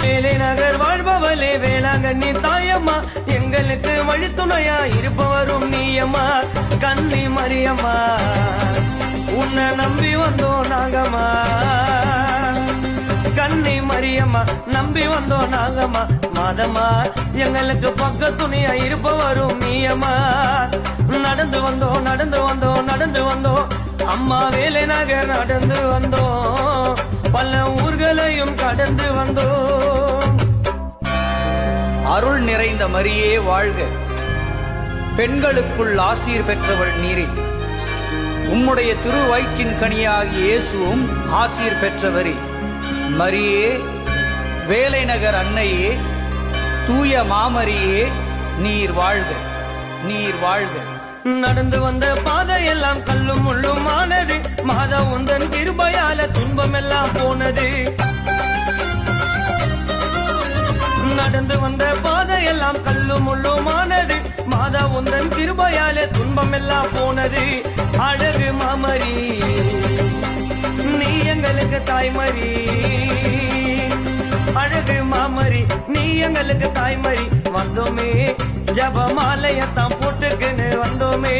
வேலை நகர் வாழ்பவளே வேளாங்கண்ணி தாயம்மா, எங்களுக்கு வழித்துணையா இருப்பவரும் நீயம்மா. கன்னி மரியம்மா, உன்னை நம்பி வந்தோம் நாங்கம்மா. கன்னி மரியம்மா, நம்பி வந்தோம் நாங்கம்மா. மாதம்மா, எங்களுக்கு பக்க துணையா இருப்பவரும் நீயம்மா. நடந்து வந்தோம் நடந்து வந்தோம் நடந்து வந்தோம் அம்மா வேலை நகர் நடந்து வந்தோம். பல ஊர்களையும் கடந்து வந்தோம். அருள் நிறைந்த மரியே வாழ்க. பெண்களுக்குள் ஆசீர் பெற்றவள் நீரே. உம்முடைய திருவயிற்றின் கனியாகிய இயேசுவும் ஆசீர் பெற்றவரே. மரியே, வேலை நகர் அன்னையே, தூய மாமரியே, நீர் வாழ்க, நீர் வாழ்க. நடந்து வந்த பாதையெல்லாம் கல்லும் முள்ளும் ஆனது. மாதா உந்தன் கிருபையால துன்பம் எல்லாம் போனது. நடந்து வந்த பாதையெல்லாம் கல்லும் முள்ளும் ஆனது. மாதா உந்தன் கிருபையால துன்பம் எல்லாம் போனது. அழகு மாமரி, நீ எங்களுக்கு தாய்மரி. அழகு மாமரி, நீ எங்களுக்கு தாய்மரி. வந்தோமே ஜபமாலையத்தான் போட்டுக்குன்னு வந்தோமே.